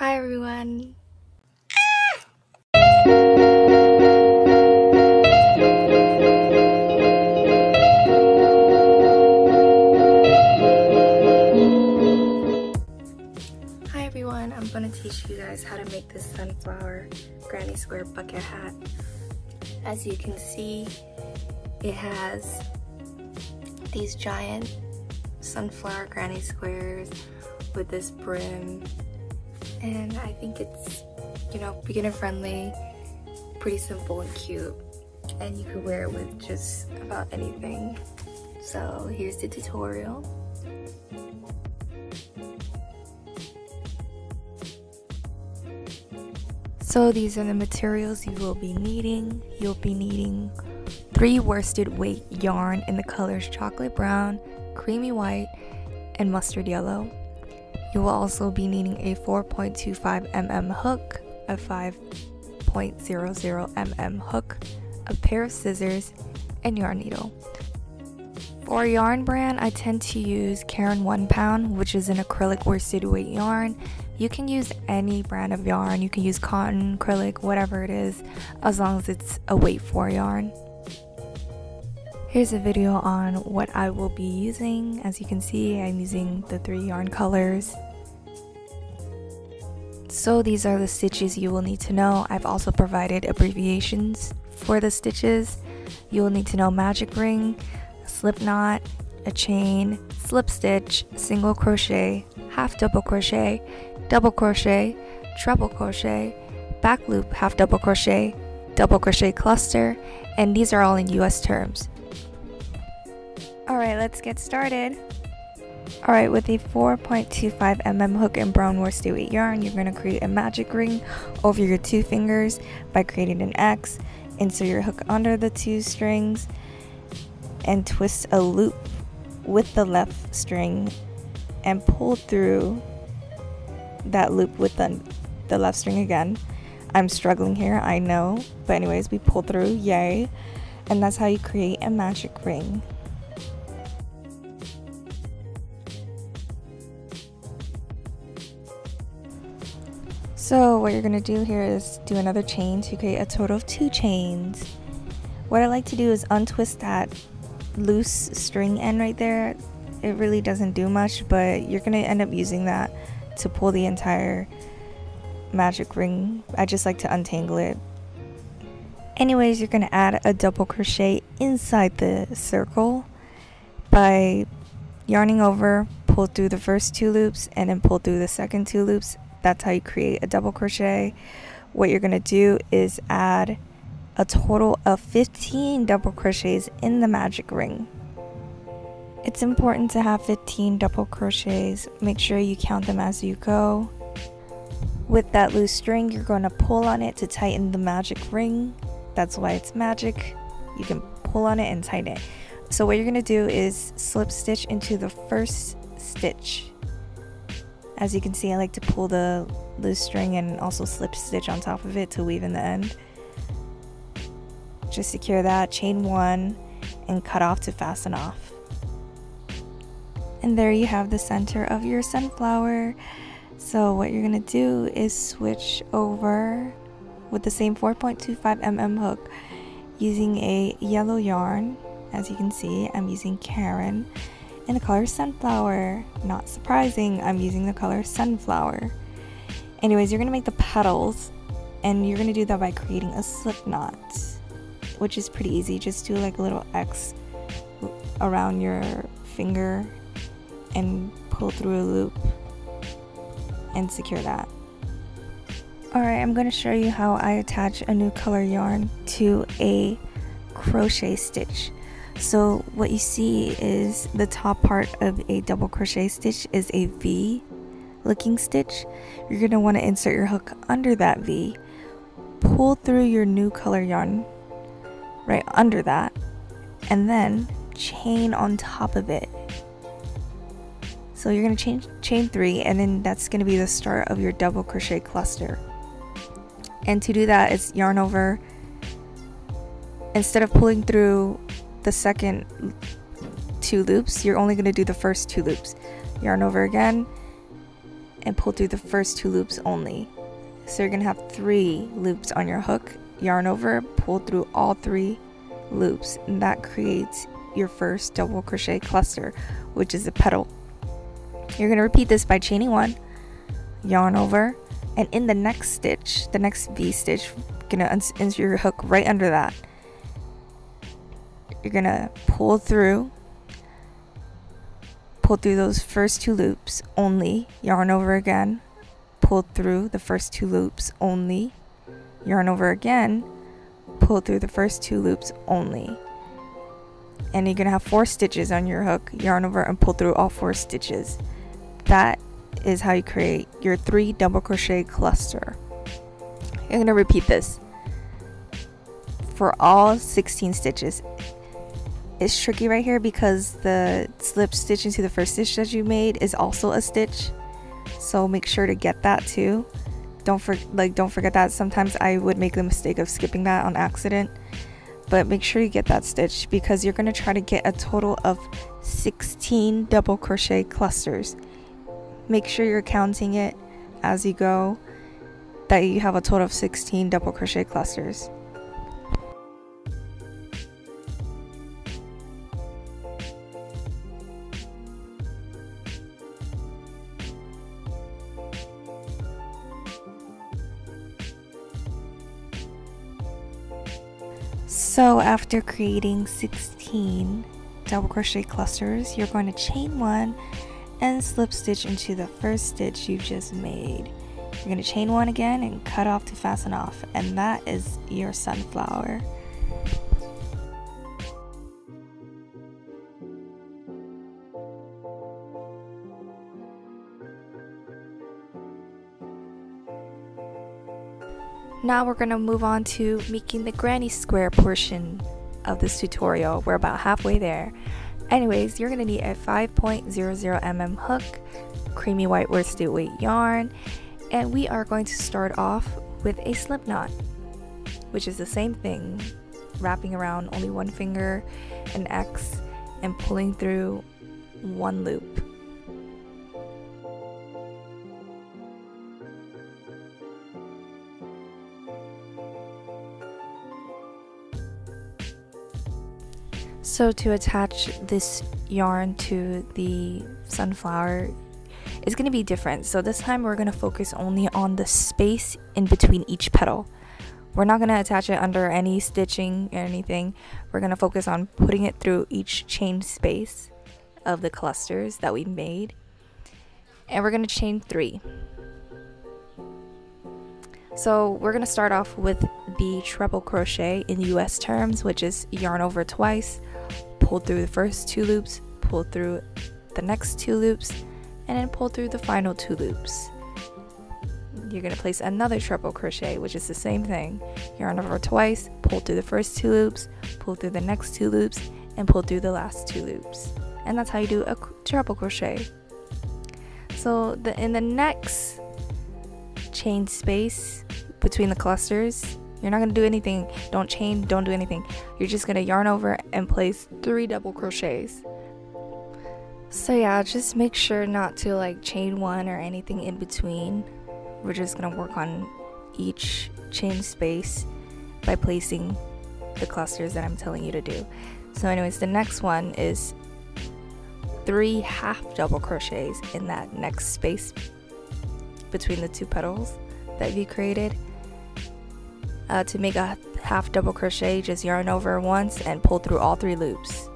Hi everyone! Hi everyone! I'm going to teach you guys how to make this sunflower granny square bucket hat. As you can see, it has these giant sunflower granny squares with this brim, and I think it's, beginner friendly, pretty simple and cute, and you could wear it with just about anything. So here's the tutorial. So these are the materials you will be needing. You'll be needing 3 worsted weight yarn in the colors chocolate brown, creamy white, and mustard yellow. You will also be needing a 4.25 mm hook, a 5.00 mm hook, a pair of scissors, and yarn needle. For yarn brand, I tend to use Caron 1 pound, which is an acrylic worsted weight yarn. You can use any brand of yarn. You can use cotton, acrylic, whatever it is, as long as it's a weight 4 yarn. Here's a video on what I will be using. As you can see, I'm using the 3 yarn colors. So these are the stitches you will need to know. I've also provided abbreviations for the stitches. You will need to know magic ring, slip knot, a chain, slip stitch, single crochet, half double crochet, treble crochet, back loop, half double crochet cluster, and these are all in US terms. Alright, let's get started. Alright, with a 4.25 mm hook and brown worsted weight yarn, you're going to create a magic ring over your 2 fingers by creating an X. Insert your hook under the 2 strings and twist a loop with the left string and pull through that loop with the left string again. I'm struggling here, I know, but anyways, we pull through, yay, and that's how you create a magic ring. So what you're going to do here is do another chain to create a total of 2 chains. What I like to do is untwist that loose string end right there. It really doesn't do much, but you're going to end up using that to pull the entire magic ring. I just like to untangle it. Anyways, you're going to add a double crochet inside the circle by yarning over, pull through the first 2 loops, and then pull through the second 2 loops. That's how you create a double crochet. What you're going to do is add a total of 15 double crochets in the magic ring. It's important to have 15 double crochets. Make sure you count them as you go. With that loose string, you're going to pull on it to tighten the magic ring. That's why it's magic. You can pull on it and tighten it. So what you're going to do is slip stitch into the first stitch. As you can see, I like to pull the loose string and also slip stitch on top of it to weave in the end. Just secure that, chain 1, and cut off to fasten off. And there you have the center of your sunflower. So what you're going to do is switch over with the same 4.25 mm hook using a yellow yarn. As you can see, I'm using Caron in the color sunflower. Not surprising, I'm using the color sunflower. Anyways, you're going to make the petals, and you're going to do that by creating a slip knot, which is pretty easy. Just do like a little X around your finger and pull through a loop and secure that. Alright, I'm going to show you how I attach a new color yarn to a crochet stitch. So what you see is the top part of a double crochet stitch is a V looking stitch. You're going to want to insert your hook under that V, pull through your new color yarn right under that, and then chain on top of it. So you're going to chain 3, and then that's going to be the start of your double crochet cluster. And to do that, it's yarn over. Instead of pulling through the second 2 loops, you're only going to do the first 2 loops. Yarn over again, and pull through the first 2 loops only. So you're gonna have 3 loops on your hook, yarn over, pull through all 3 loops, and that creates your first double crochet cluster, which is a petal. You're gonna repeat this by chaining 1, yarn over, and in the next stitch, the next V stitch, you're gonna insert your hook right under that. You're gonna pull through those first 2 loops only, yarn over again, pull through the first 2 loops only, yarn over again, pull through the first 2 loops only. And you're gonna have 4 stitches on your hook, yarn over and pull through all 4 stitches. That is how you create your 3 double crochet cluster. You're gonna repeat this for all 16 stitches. It's tricky right here because the slip stitch into the first stitch that you made is also a stitch, so make sure to get that too. Don't forget that. Sometimes I would make the mistake of skipping that on accident, but make sure you get that stitch because you're going to try to get a total of 16 double crochet clusters. Make sure you're counting it as you go, that you have a total of 16 double crochet clusters. So after creating 16 double crochet clusters, you're going to chain 1 and slip stitch into the first stitch you just made. You're going to chain 1 again and cut off to fasten off, and that is your sunflower. Now we're going to move on to making the granny square portion of this tutorial. We're about halfway there. Anyways, you're going to need a 5.00mm hook, creamy white worsted weight yarn, and we are going to start off with a slip knot, which is the same thing, wrapping around only one finger, an X, and pulling through 1 loop. So to attach this yarn to the sunflower, it's going to be different. So this time we're going to focus only on the space in between each petal. We're not going to attach it under any stitching or anything. We're going to focus on putting it through each chain space of the clusters that we made. And we're going to chain 3. So we're going to start off with the treble crochet in US terms, which is yarn over twice, pull through the first 2 loops, pull through the next 2 loops, and then pull through the final 2 loops. You're going to place another treble crochet, which is the same thing. Yarn over twice, pull through the first 2 loops, pull through the next 2 loops, and pull through the last 2 loops. And that's how you do a treble crochet. So in the next chain space between the clusters, you're not going to do anything. Don't chain, don't do anything. You're just going to yarn over and place 3 double crochets. So yeah, just make sure not to chain 1 or anything in between. We're just going to work on each chain space by placing the clusters that I'm telling you to do. So anyways, the next one is 3 half double crochets in that next space between the 2 petals that you created. To make a half double crochet, just yarn over once and pull through all 3 loops.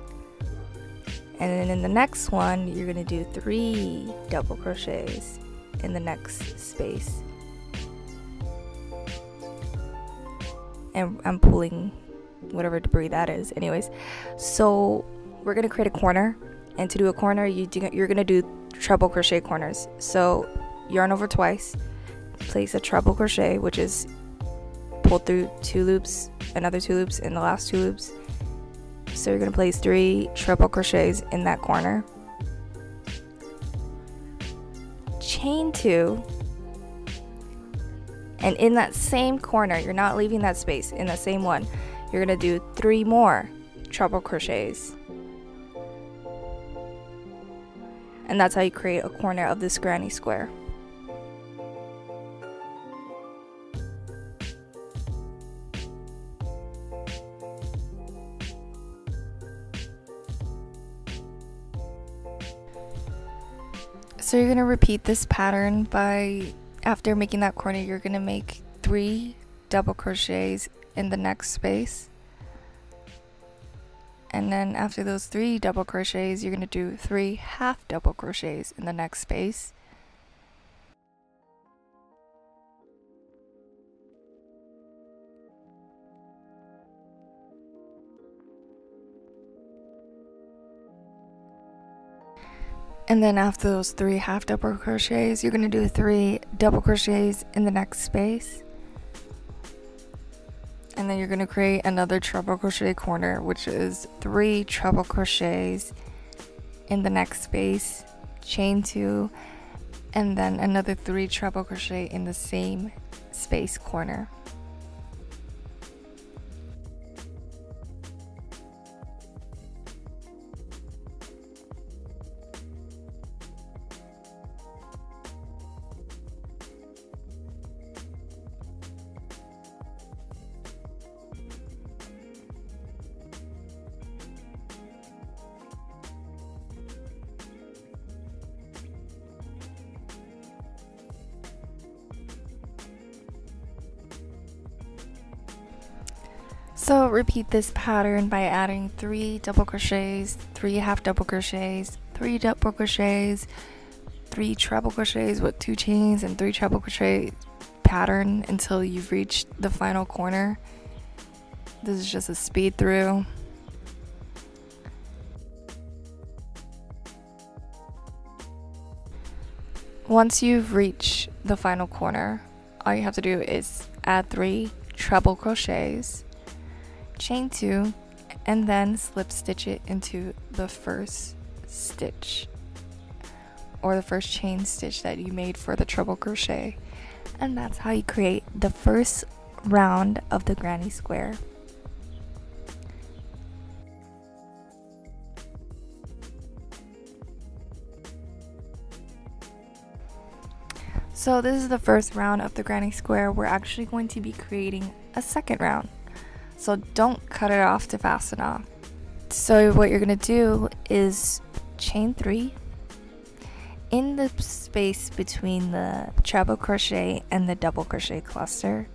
And then in the next one, you're going to do 3 double crochets in the next space. And I'm pulling whatever debris that is. Anyways, so we're going to create a corner. And to do a corner, you're going to do treble crochet corners. So yarn over twice, place a treble crochet, which is pull through 2 loops, another 2 loops in the last 2 loops. So you're going to place 3 treble crochets in that corner. Chain 2, and in that same corner, you're not leaving that space, in the same one, you're going to do 3 more treble crochets. And that's how you create a corner of this granny square. So you're going to repeat this pattern by, after making that corner, you're going to make 3 double crochets in the next space. And then after those 3 double crochets, you're going to do 3 half double crochets in the next space. And then after those 3 half double crochets, you're going to do 3 double crochets in the next space. And then you're going to create another treble crochet corner, which is 3 treble crochets in the next space, chain 2, and then another 3 treble crochet in the same space corner. So repeat this pattern by adding 3 double crochets, 3 half double crochets, 3 double crochets, 3 treble crochets with 2 chains, and 3 treble crochet pattern until you've reached the final corner. This is just a speed through. Once you've reached the final corner, all you have to do is add 3 treble crochets, chain 2, and then slip stitch it into the first stitch or the first chain stitch that you made for the treble crochet. And that's how you create the first round of the granny square. So this is the first round of the granny square. We're actually going to be creating a second round, so don't cut it off to fasten off. So what you're going to do is chain 3 in the space between the treble crochet and the double crochet cluster.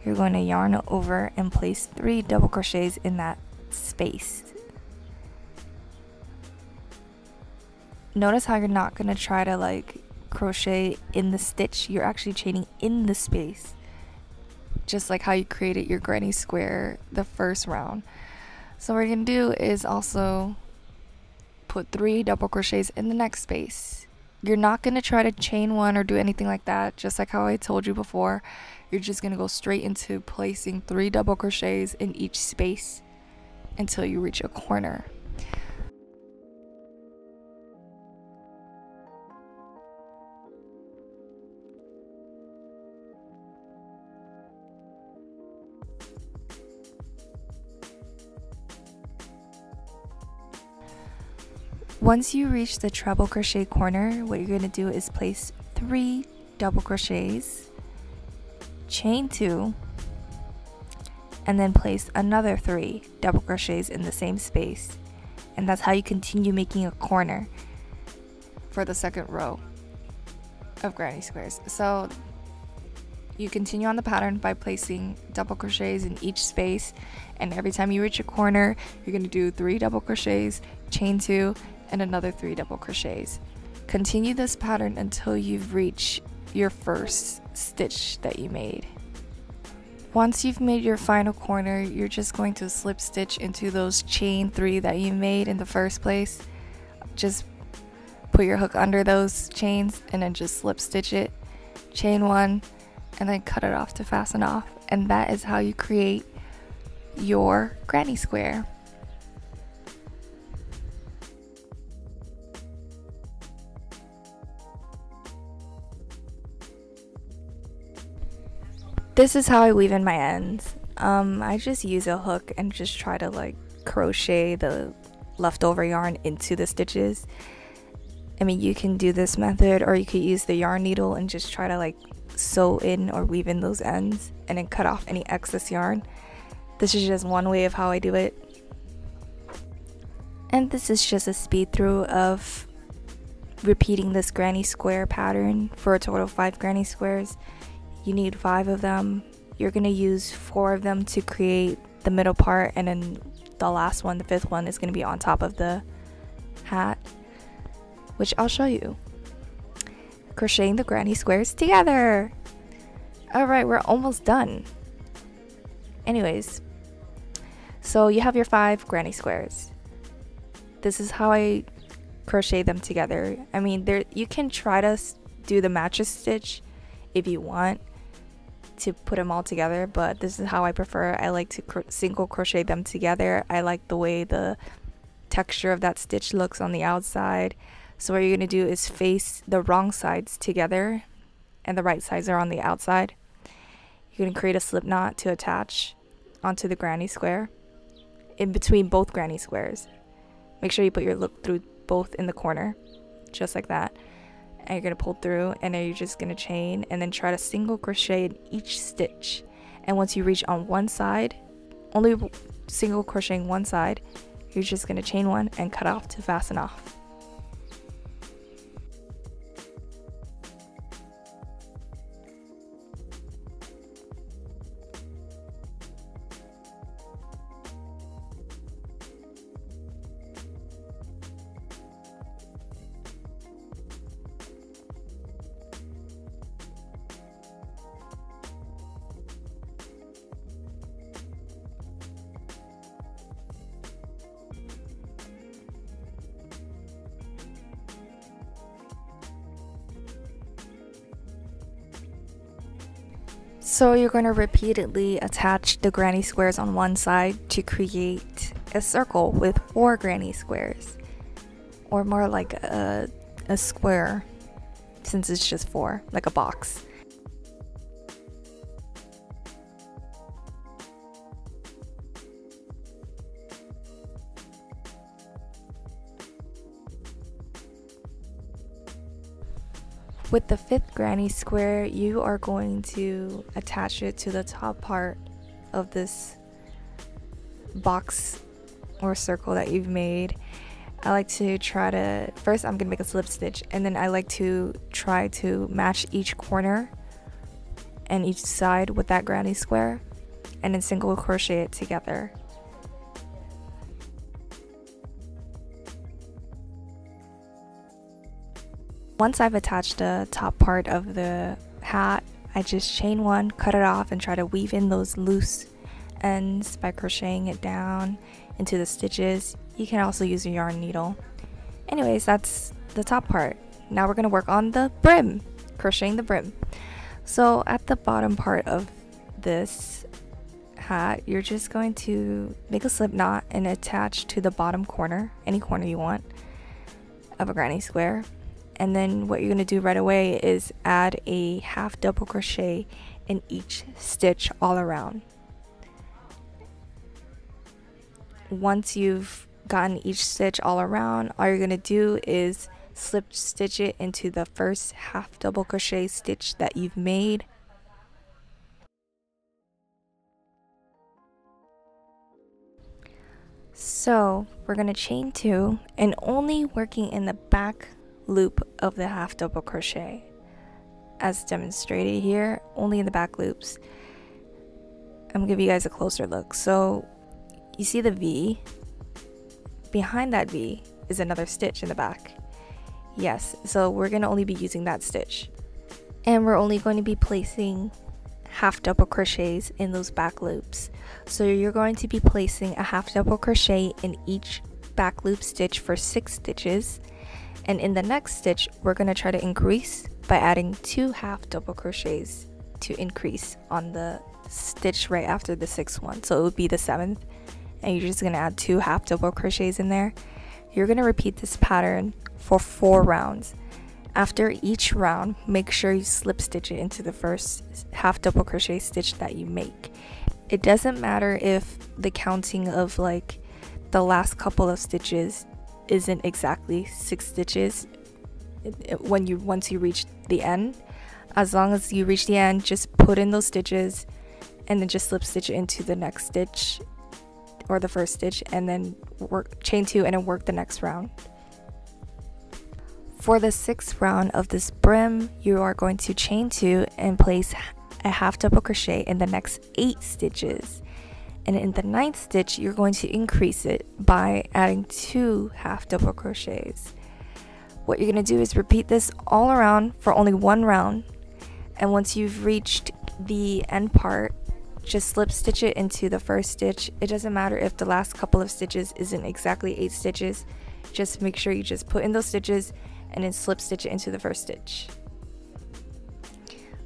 You're going to yarn over and place 3 double crochets in that space. Notice how you're not going to try to crochet in the stitch. You're actually chaining in the space, just like how you created your granny square the first round. So what you're going to do is also put 3 double crochets in the next space. You're not going to try to chain 1 or do anything like that, just like how I told you before. You're just going to go straight into placing 3 double crochets in each space until you reach a corner. Once you reach the treble crochet corner, what you're going to do is place 3 double crochets, chain 2, and then place another 3 double crochets in the same space. And that's how you continue making a corner for the second row of granny squares. So you continue on the pattern by placing double crochets in each space, and every time you reach a corner, you're going to do 3 double crochets, chain 2, and another 3 double crochets. Continue this pattern until you've reached your first stitch that you made. Once you've made your final corner, you're just going to slip stitch into those chain 3 that you made in the first place. Just put your hook under those chains and then just slip stitch it, chain 1, and then cut it off to fasten off. And that is how you create your granny square. This is how I weave in my ends. I just use a hook and just try to crochet the leftover yarn into the stitches. I mean, you can do this method, or you could use the yarn needle and just try to sew in or weave in those ends and then cut off any excess yarn. This is just one way of how I do it. And this is just a speed through of repeating this granny square pattern for a total of 5 granny squares. You need 5 of them. You're going to use 4 of them to create the middle part, and then the last one, the 5th one, is going to be on top of the hat, which I'll show you. Crocheting the granny squares together. Alright, we're almost done. Anyways, so you have your 5 granny squares. This is how I crochet them together. I mean, you can try to do the mattress stitch if you want to put them all together, but this is how I prefer. I like to single crochet them together. I like the way the texture of that stitch looks on the outside. So what you're going to do is face the wrong sides together and the right sides are on the outside. You're going to create a slip knot to attach onto the granny square in between both granny squares. Make sure you put your loop through both in the corner, just like that. And you're going to pull through, and then you're just going to chain and then try to single crochet in each stitch. And once you reach on one side, only single crocheting one side, you're just going to chain one and cut off to fasten off. So you're going to repeatedly attach the granny squares on one side to create a circle with 4 granny squares, or more like a square, since it's just 4, like a box. With the 5th granny square, you are going to attach it to the top part of this box or circle that you've made. I like to try to, first I'm going to make a slip stitch, and then I like to try to match each corner and each side with that granny square, and then single crochet it together. Once I've attached the top part of the hat, I just chain one, cut it off, and try to weave in those loose ends by crocheting it down into the stitches. You can also use a yarn needle. Anyways, that's the top part. Now we're going to work on the brim, crocheting the brim. So at the bottom part of this hat, you're just going to make a slip knot and attach to the bottom corner, any corner you want, of a granny square. And then what you're going to do right away is add a half double crochet in each stitch all around. Once you've gotten each stitch all around, all you're going to do is slip stitch it into the first half double crochet stitch that you've made. So we're going to chain 2 and only working in the back loop of the half double crochet as demonstrated here, only in the back loops. I'm gonna give you guys a closer look. So you see the V, behind that V is another stitch in the back. Yes, so we're gonna only be using that stitch, and we're only going to be placing half double crochets in those back loops. So you're going to be placing a half double crochet in each back loop stitch for 6 stitches. And in the next stitch, we're going to try to increase by adding 2 half double crochets to increase on the stitch right after the 6th one. So it would be the 7th, and you're just going to add 2 half double crochets in there. You're going to repeat this pattern for 4 rounds. After each round, make sure you slip stitch it into the first half double crochet stitch that you make. It doesn't matter if the counting of like the last couple of stitches isn't exactly 6 stitches once you reach the end. As long as you reach the end, just put in those stitches and then just slip stitch it into the next stitch or the first stitch, and then work chain 2 and then work the next round. For the 6th round of this brim, you are going to chain 2 and place a half double crochet in the next 8 stitches. And in the 9th stitch, you're going to increase it by adding 2 half double crochets. What you're going to do is repeat this all around for only 1 round. And once you've reached the end part, just slip stitch it into the first stitch. It doesn't matter if the last couple of stitches isn't exactly 8 stitches. Just make sure you just put in those stitches and then slip stitch it into the first stitch.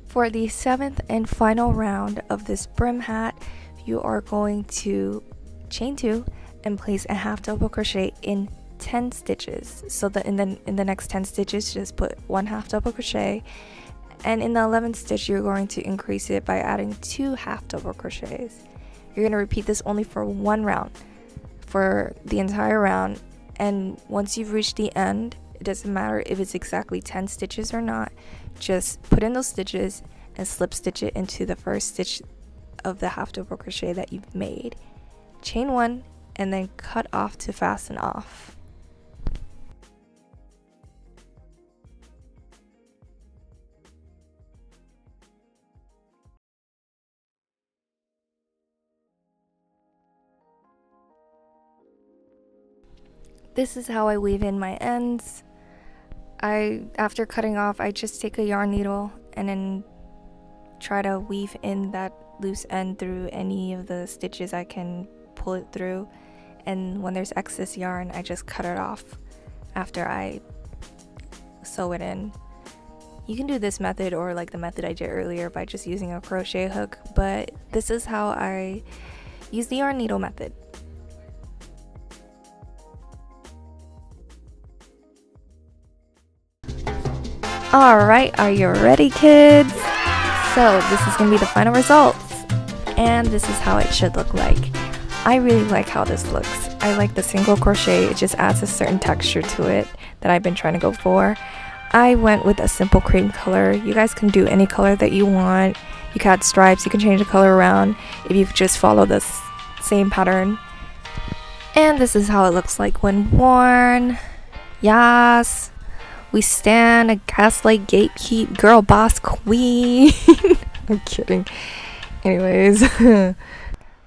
For the 7th and final round of this brim hat, you are going to chain 2 and place a half double crochet in 10 stitches. So that in the next 10 stitches, just put 1 half double crochet, and in the 11th stitch you're going to increase it by adding 2 half double crochets. You're going to repeat this only for 1 round for the entire round, and once you've reached the end, it doesn't matter if it's exactly 10 stitches or not, just put in those stitches and slip stitch it into the first stitch of the half double crochet that you've made. Chain 1 and then cut off to fasten off. This is how I weave in my ends. After cutting off, I just take a yarn needle and then try to weave in that loose end through any of the stitches I can pull it through, and when there's excess yarn, I just cut it off after I sew it in. You can do this method or like the method I did earlier by just using a crochet hook, but this is how I use the yarn needle method. Alright, are you ready, kids? So this is going to be the final results, and this is how it should look like. I really like how this looks. I like the single crochet, it just adds a certain texture to it that I've been trying to go for. I went with a simple cream color. You guys can do any color that you want. You can add stripes, you can change the color around if you just follow this same pattern. And this is how it looks like when worn. Yes! We stand a gaslight gatekeep girl boss queen. I'm kidding. Anyways,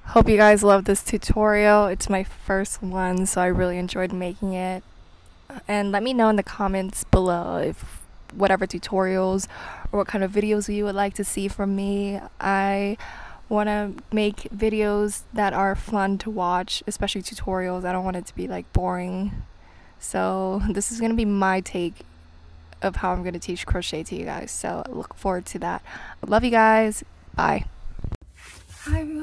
hope you guys love this tutorial. It's my first one, so I really enjoyed making it. And let me know in the comments below if whatever tutorials or what kind of videos you would like to see from me. I want to make videos that are fun to watch, especially tutorials. I don't want it to be like boring. So this is going to be my take of how I'm going to teach crochet to you guys, so I look forward to that. I love you guys. Bye. Hi.